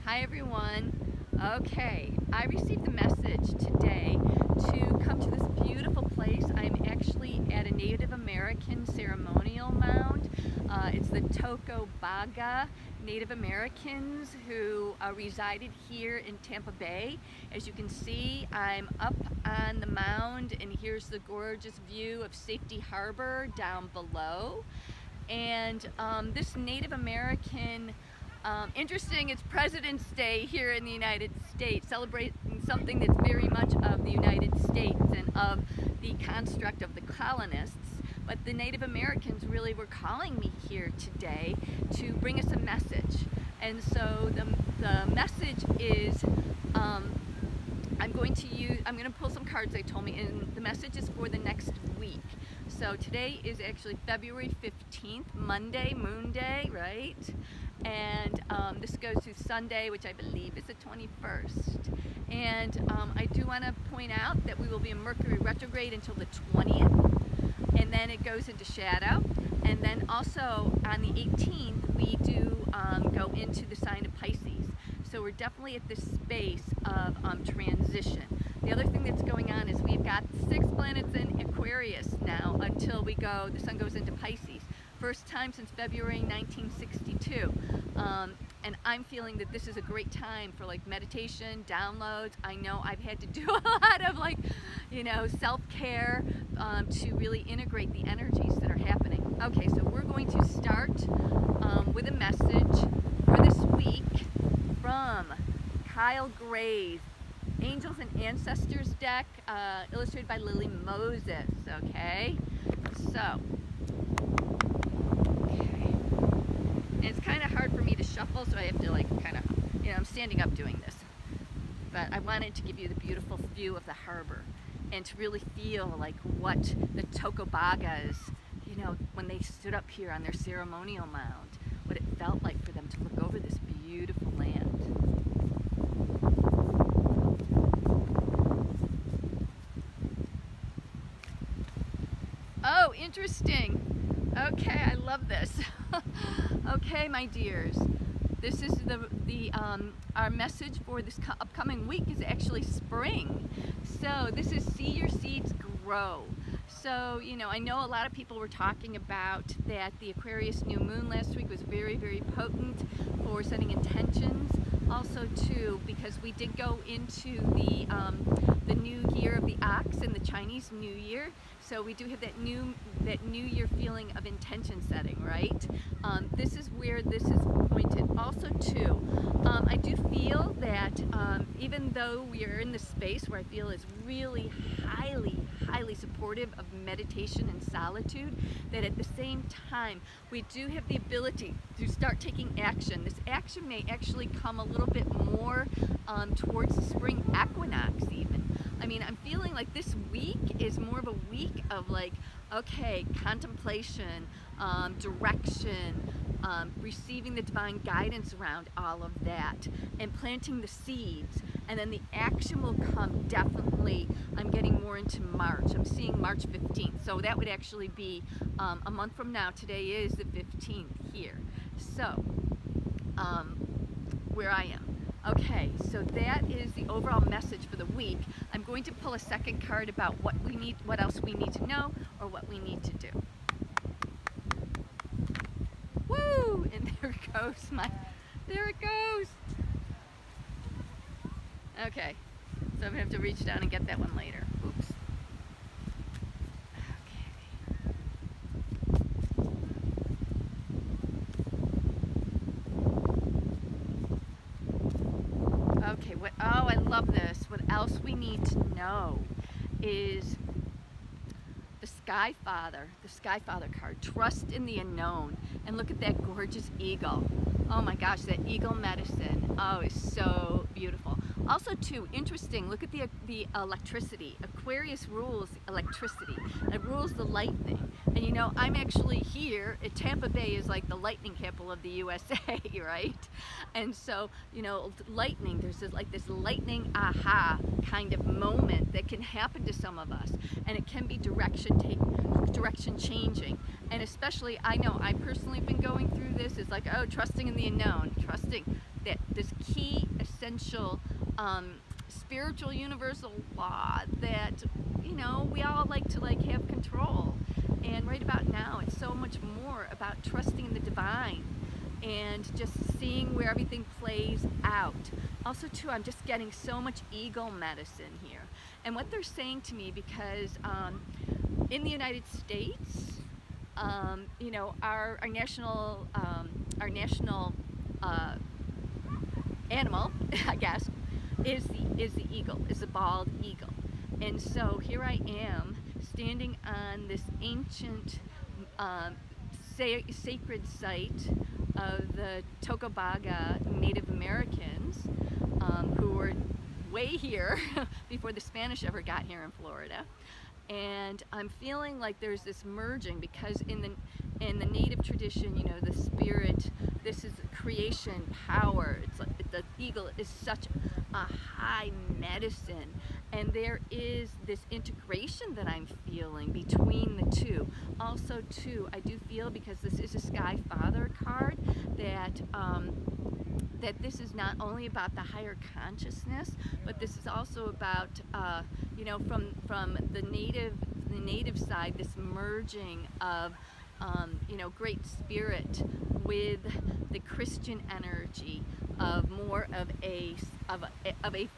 Hi everyone. Okay, I received a message today to come to this beautiful place. I'm actually at a Native American ceremonial mound. It's the Tocobaga Native Americans who resided here in Tampa Bay. As you can see, I'm up on the mound and here's the gorgeous view of Safety Harbor down below. And this Native American interesting, it's President's Day here in the United States, celebrating something that's very much of the United States and of the construct of the colonists. But the Native Americans really were calling me here today to bring us a message. And so the message is, I'm going to pull some cards they told me, and the message is for the next week. So today is actually February 15th, Monday, Moon Day, right? And this goes through Sunday, which I believe is the 21st. And I do want to point out that we will be in Mercury retrograde until the 20th, and then it goes into shadow. And then also on the 18th, we do go into the sign of Pisces. So we're definitely at this space of transition. The other thing that's going on is we've got 6 planets in Aquarius now until the sun goes into Pisces. First time since February 1962. And I'm feeling that this is a great time for like meditation, downloads. I know I've had to do a lot of self-care to really integrate the energies that are happening. Okay, so we're going to start with a message for this week from Kyle Gray's Angels and Ancestors deck, illustrated by Lily Moses, okay? So, and it's kind of hard for me to shuffle, so I have to I'm standing up doing this. But I wanted to give you the beautiful view of the harbor and to really feel like what the Tocobagas, when they stood up here on their ceremonial mound, what it felt like for them to look over this beautiful land. Oh, interesting. Okay, I love this. Okay, my dears, this is our message for this upcoming week is actually spring. So this is see your seeds grow. So, I know a lot of people were talking about that the Aquarius new moon last week was very, very potent for setting intentions. Also, too, because we did go into the new year of the ox and the Chinese New Year. So we do have that new year feeling of intention setting, right? This is where this is pointed. Also, too, I do feel that even though we are in this space where I feel is really highly supportive of meditation and solitude, that at the same time we do have the ability to start taking action. This action may actually come a little bit more towards the spring equinox even. I mean, I'm feeling like this week is more of a week of contemplation, direction, receiving the divine guidance around all of that, and planting the seeds. And then the action will come definitely. I'm getting more into March. I'm seeing March 15th. So that would actually be a month from now. Today is the 15th here. So, where I am. Okay, so that is the overall message for the week. I'm going to pull a second card about what else we need to know, or what we need to do. Woo! And there it goes, there it goes. Okay, so I'm gonna have to reach down and get that one later. Oops. Okay, I love this. What else we need to know is the Sky Father card, trust in the unknown. And look at that gorgeous eagle. Oh my gosh, that eagle medicine. Oh, it's so beautiful. Also, too, interesting, look at the electricity. Aquarius rules electricity. It rules the lightning. And I'm actually here at Tampa Bay is like the lightning capital of the USA, right? And so, lightning, there's this lightning aha kind of moment that can happen to some of us. And it can be direction changing. And especially, I know I personally have been going through this, is trusting in the unknown, trusting that this key essential spiritual universal law that, you know, we all like to have control. And right about now, it's so much more about trusting the divine and just seeing where everything plays out. Also too, I'm just getting so much eagle medicine here. And what they're saying to me, because in the United States, you know, our national animal, I guess, is the eagle, is the bald eagle. And so here I am standing on this ancient sacred site of the Tocobaga Native Americans, who were way here before the Spanish ever got here in Florida. And I'm feeling like there's this merging, because in the native tradition, you know, the spirit, this is creation power. It's like the eagle is such a high medicine, and there is this integration that I'm feeling between the two. Also too, I do feel, because this is a Sky Father card, that that this is not only about the higher consciousness, but this is also about, you know, from the native side, this merging of, you know, great spirit with the Christian energy of more of a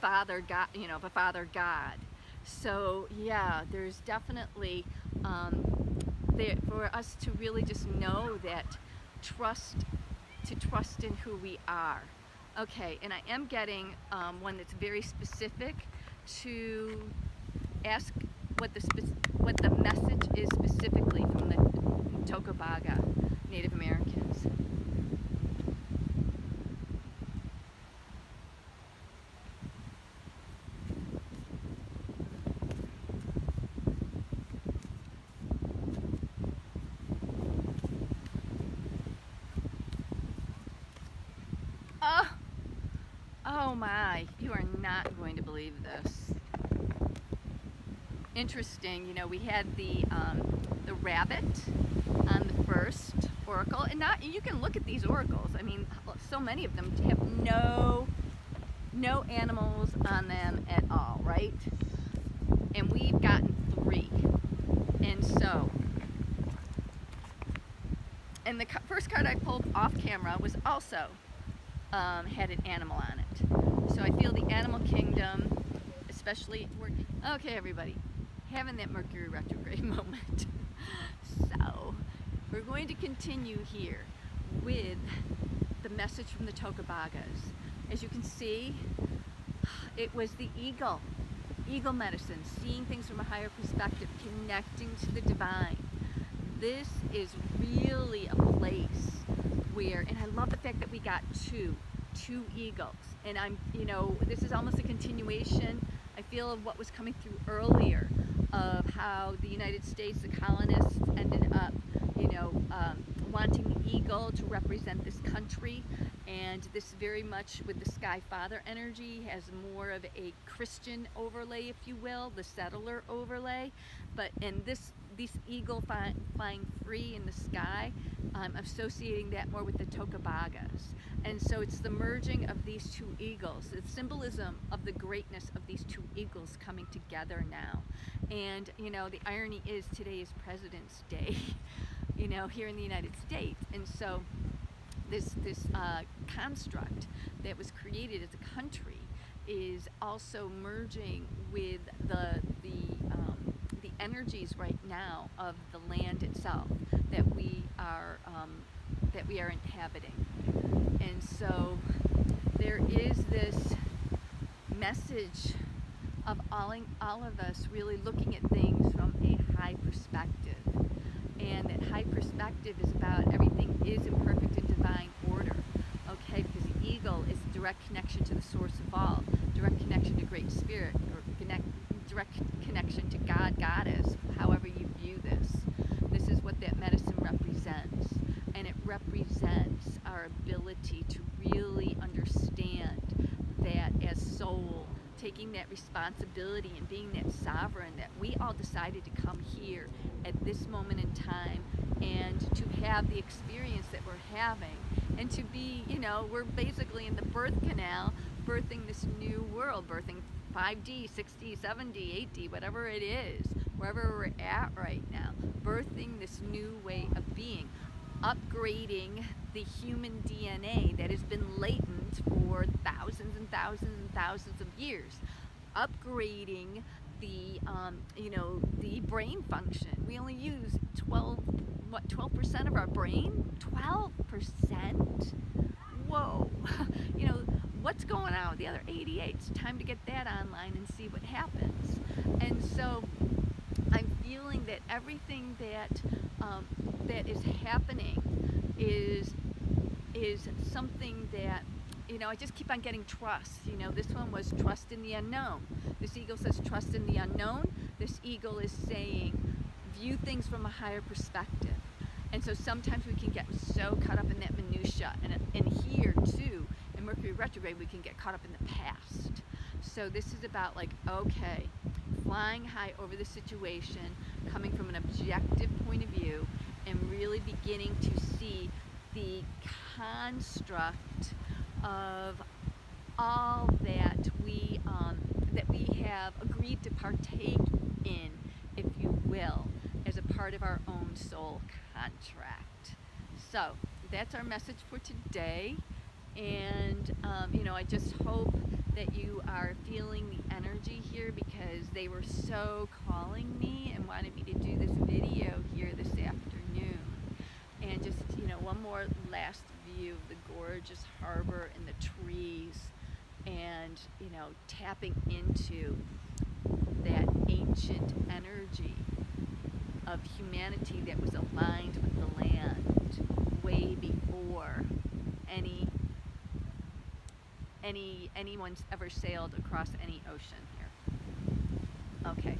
father God, you know, of a father God. So yeah, there's definitely there for us to really just know that trust in who we are. Okay, and I am getting one that's very specific to ask what the message is specifically from the Tocobaga Native Americans. Oh my, you are not going to believe this. Interesting, you know, we had the rabbit on the first oracle, and not, you can look at these oracles. I mean, so many of them have no animals on them at all, right? And we've gotten 3. And so, and the first card I pulled off camera was also had an animal on it. So I feel the animal kingdom, especially working. Okay, everybody, having that Mercury retrograde moment. So we're going to continue here with the message from the Tocobagas. As you can see, it was the eagle medicine, seeing things from a higher perspective, connecting to the divine. This is really a place where, and I love the fact that we got two eagles, and I'm, you know, this is almost a continuation, I feel, of what was coming through earlier, of how the United States, the colonists, ended up, you know, wanting the eagle to represent this country. And this very much with the Sky Father energy has more of a Christian overlay, if you will, the settler overlay. But in this eagle flying free in the sky, I'm associating that more with the Tocobagas. And so it's the merging of these 2 eagles, the symbolism of the greatness of these 2 eagles coming together now. And, you know, the irony is today is President's Day, you know, here in the United States. And so this construct that was created as a country is also merging with the energies right now of the land itself that we are inhabiting. And so there is this message of all of us really looking at things from a high perspective. And that high perspective is about everything is in perfect and divine order. Okay, because the eagle is direct connection to the source of all, direct connection to Great Spirit, or direct connection to God, Goddess, however you view this. This is what that medicine represents. And it represents our ability to really understand that as soul, taking that responsibility and being that sovereign, that we all decided to come here at this moment in time and to have the experience that we're having, and to be, we're basically in the birth canal, birthing this new world, birthing 5D, 6D, 7D, 8D, whatever it is, wherever we're at right now, birthing this new way of being, upgrading the human DNA that has been latent for thousands and thousands and thousands of years, upgrading the the brain function. We only use 12% of our brain. 12%. Whoa. What's going on with the other 88? It's time to get that online and see what happens. And so I'm feeling that everything that that is happening is something that, I just keep on getting trust. This one was trust in the unknown. This eagle says trust in the unknown. This eagle is saying view things from a higher perspective. And so sometimes we can get so caught up in that minutia, and here too, in Mercury retrograde, we can get caught up in the past. So this is about okay, flying high over the situation, coming from an objective point of view, and really beginning to see the construct of all that we have agreed to partake in, if you will, as a part of our own soul contract. So that's our message for today, and I just hope that you are feeling the energy here, because they were so calling me and wanted me to do this video here this afternoon. And just one more last view of the gorgeous harbor and the trees, and tapping into that ancient energy of humanity that was aligned with the land way before anyone's ever sailed across any ocean here. Okay,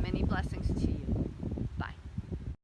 many blessings to you.